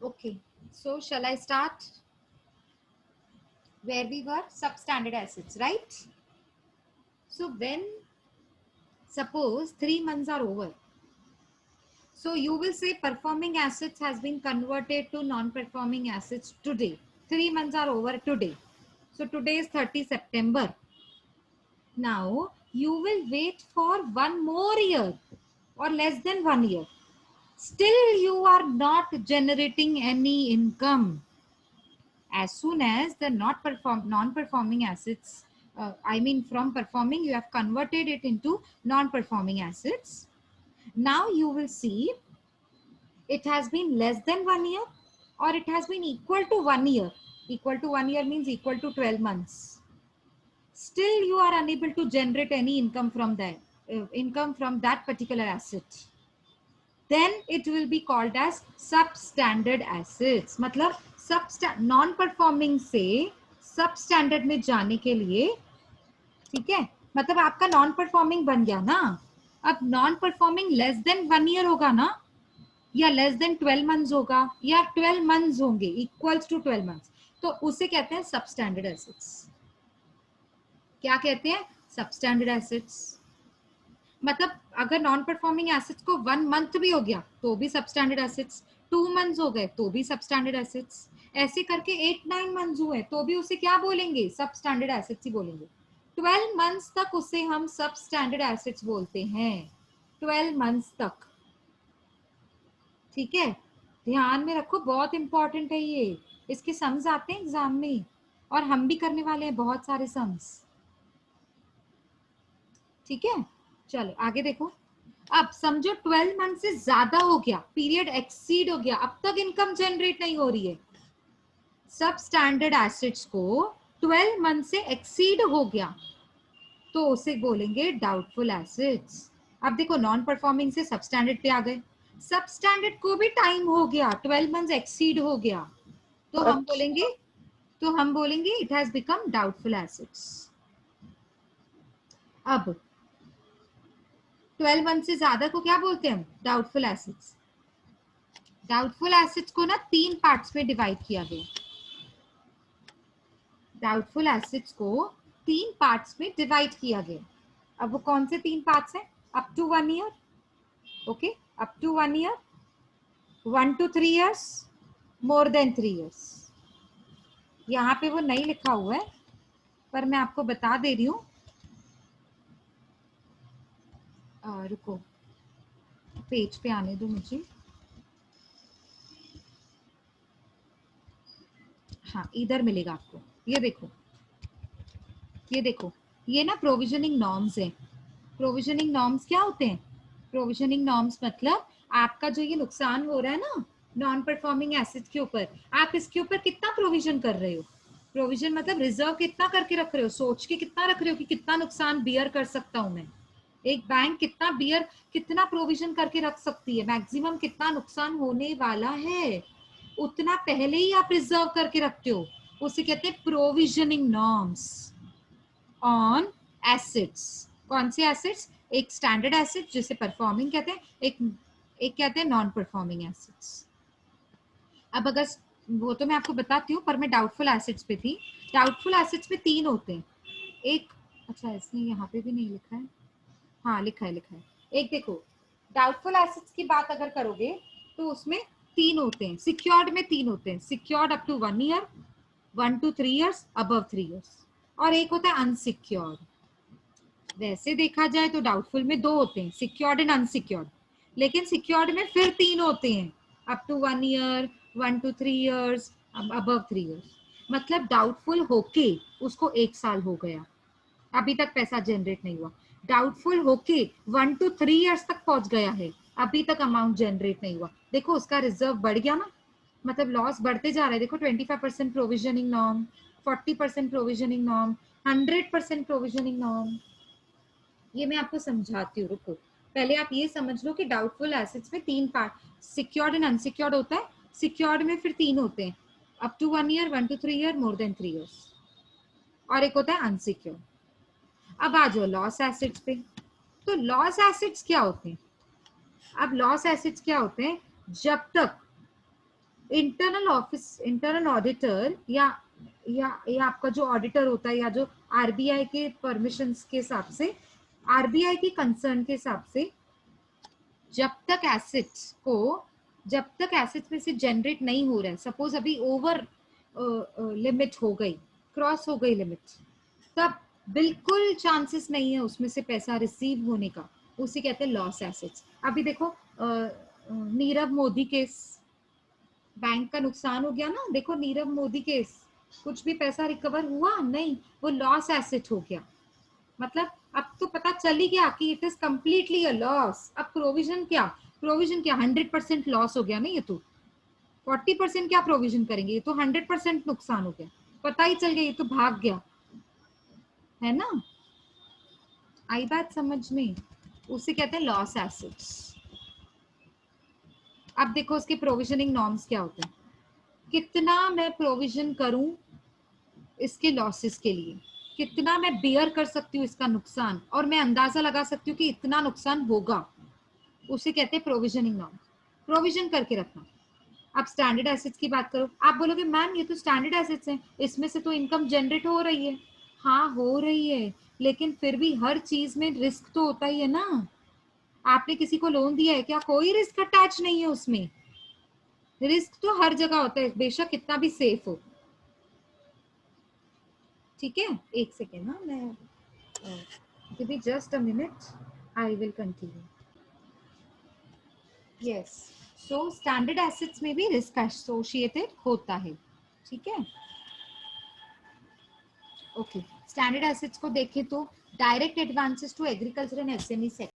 Okay, so shall I start where we were? Substandard assets, right? So when suppose 3 months are over, so you will say performing assets has been converted to non-performing assets today. 3 months are over today. So today is 30 September. Now you will wait for 1 more year or less than 1 year. Still you are not generating any income. As soon as the non-performing assets, I mean from performing, you have converted it into non-performing assets. Now you will see it has been less than 1 year or it has been equal to 1 year. Equal to 1 year means equal to 12 months. Still you are unable to generate any income from that particular asset. Then it will be called as substandard assets. मतलब non performing से substandard में जाने के लिए, ठीक है, मतलब आपका नॉन परफॉर्मिंग बन गया ना. अब non performing less than 1 year होगा ना, या लेस देन 12 मंथ्स होगा, या 12 मंथ्स होंगे इक्वल्स टू 12 मंथ्स, तो उसे कहते हैं सबस्टैंडर्ड एसेट्स. क्या कहते हैं? Substandard assets. मतलब अगर नॉन परफॉर्मिंग एसेट्स को 1 मंथ भी हो गया तो भी सबस्टैंडर्ड एसेट्स, 2 मंथ्स हो गए तो भी सबस्टैंडर्ड एसेट्स, ऐसे करके 8-9 मंथ्स हुए तो भी उसे क्या बोलेंगे? सबस्टैंडर्ड एसेट्स ही बोलेंगे. 12 मंथ्स तक उसे हम सबस्टैंडर्ड एसेट्स बोलते हैं. 12 मंथ्स तक. ठीक है, ध्यान में रखो, बहुत इंपॉर्टेंट है ये. इसके सम्स आते हैं एग्जाम में और हम भी करने वाले हैं बहुत सारे सम्स. ठीक है, चलो आगे देखो. अब समझो 12 मंथ से ज्यादा हो गया, पीरियड एक्सीड हो गया, अब तक इनकम जनरेट नहीं हो रही है. सब स्टैंडर्ड एसेट्स को 12 मंथ से एक्सीड हो गया तो उसे बोलेंगे डाउटफुल एसेट्स. अब देखो नॉन परफॉर्मिंग से सब स्टैंडर्ड पे आ गए, सब स्टैंडर्ड को भी टाइम हो गया, 12 मंथ एक्सीड हो गया, तो हम बोलेंगे it has become doubtful assets. अब 12 मंथ से ज्यादा को क्या बोलते हैं हम? Doubtful assets. डाउटफुल एसेट्स को ना 3 पार्ट्स में डिवाइड किया गया. डाउटफुल एसेट्स को 3 पार्ट्स में डिवाइड किया गया. अब वो कौन से 3 पार्ट्स हैं? Up to 1 year, okay, up to 1 year, 1 to 3 years, more than 3 years. यहाँ पे वो नहीं लिखा हुआ है पर मैं आपको बता दे रही हूँ. रुको, पेज पे आने दो मुझे. हाँ, इधर मिलेगा आपको. ये देखो, ये देखो, ये ना प्रोविजनिंग नॉर्म्स है. प्रोविजनिंग नॉर्म्स क्या होते हैं? प्रोविजनिंग नॉर्म्स मतलब आपका जो ये नुकसान हो रहा है ना नॉन परफॉर्मिंग एसेट के ऊपर, आप इसके ऊपर कितना प्रोविजन कर रहे हो? प्रोविजन मतलब रिजर्व कितना करके रख रहे हो, सोच के कितना रख रहे हो कि कितना नुकसान बियर कर सकता हूं मैं. एक बैंक कितना प्रोविजन करके रख सकती है, मैक्सिमम कितना नुकसान होने वाला है उतना पहले ही आप रिजर्व करके रखते हो. उसे कहते हैं प्रोविजनिंग नॉर्म्स ऑन एसेट्स. कौन से एसेट्स? एक स्टैंडर्ड एसेट जिसे परफॉर्मिंग कहते हैं, एक कहते हैं नॉन परफॉर्मिंग एसेट्स. अब अगर वो तो मैं आपको बताती हूँ, पर मैं डाउटफुल एसेट्स पे थी. डाउटफुल एसेट्स में 3 होते हैं. एक, अच्छा इसने यहाँ पे भी नहीं लिखा है, हाँ लिखा है. एक देखो, डाउटफुल एसेट्स की बात अगर करोगे तो उसमें 3 होते हैं. सिक्योर्ड में 3 होते हैं. Secured up to 1 year, 1 to 3 years, above 3 years, और एक होता है अनसिक्योर्ड. वैसे देखा जाए तो डाउटफुल में 2 होते हैं, सिक्योर्ड एंड अनसिक्योर्ड. लेकिन सिक्योर्ड में फिर 3 होते हैं, up to 1 year, 1 to 3 years, above 3 years. मतलब डाउटफुल होके उसको 1 साल हो गया, अभी तक पैसा जनरेट नहीं हुआ. डाउटफुल होके 1 to 3 years तक पहुंच गया है, अभी तक अमाउंट जनरेट नहीं हुआ. देखो उसका रिजर्व बढ़ गया ना, मतलब लॉस बढ़ते जा रहा है. देखो 25% provisioning norm, 40% provisioning norm, 100% provisioning norm. ये मैं आपको समझाती हूँ, रुको. पहले आप ये समझ लो कि डाउटफुल एसेट्स में 3 पार्ट, सिक्योर्ड एंड अनसिक्योर्ड होता है. सिक्योर्ड में फिर 3 होते हैं, up to 1 year, 1 to 3 year, more than 3 years, और एक होता है अनसिक्योर्ड. अब आ जाओ लॉस एसेट्स पे. तो लॉस एसेट्स क्या होते हैं? अब लॉस एसेट्स क्या होते हैं? जब तक इंटरनल ऑडिटर या आपका जो ऑडिटर होता है, या जो आरबीआई के परमिशंस के हिसाब से, आरबीआई की कंसर्न के हिसाब से, जब तक एसेट्स में से जनरेट नहीं हो रहा है, सपोज अभी ओवर लिमिट हो गई, क्रॉस हो गई लिमिट, तब बिल्कुल चांसेस नहीं है उसमें से पैसा रिसीव होने का, उसे कहते हैं लॉस एसेट्स। अभी देखो नीरव मोदी केस, बैंक का नुकसान हो गया ना, देखो नीरव मोदी केस, कुछ भी पैसा रिकवर हुआ नहीं, वो लॉस एसेट हो गया। मतलब अब तो पता चल ही गया कि it is completely a loss. अब प्रोविजन क्या 100% लॉस हो गया ना, ये तो 40% क्या प्रोविजन करेंगे, ये तो 100% नुकसान हो गया, पता ही चल गया, ये तो भाग गया, है ना। आई बात समझ में, उसे कहते हैं लॉस एसेट्स। अब देखो उसके प्रोविजनिंग नॉर्म्स क्या होते हैं, कितना मैं प्रोविजन करूं इसके लॉसेस के लिए, कितना मैं बियर कर सकती हूँ इसका नुकसान, और मैं अंदाजा लगा सकती हूँ कि इतना नुकसान होगा, उसे कहते हैं प्रोविजनिंग नॉर्म। प्रोविजन करके रखना। आप स्टैंडर्ड एसेट्स की बात करो, आप बोलोगे मैम ये तो स्टैंडर्ड एसेट्स हैं, इसमें से तो इनकम जनरेट हो रही है। हाँ हो रही है, लेकिन फिर भी हर चीज में रिस्क तो होता ही है ना। आपने किसी को लोन दिया है क्या, कोई रिस्क अटैच नहीं है उसमें। रिस्क तो हर जगह होता है, बेशक कितना भी सेफ हो। ठीक है, एक सेकेंड ना, मैं give me just a minute, I will continue. Yes, so standard assets में भी रिस्क एसोसिएटेड होता है। ठीक है, ओके। स्टैंडर्ड एसेट्स को देखें तो direct advances to agriculture and SME sector,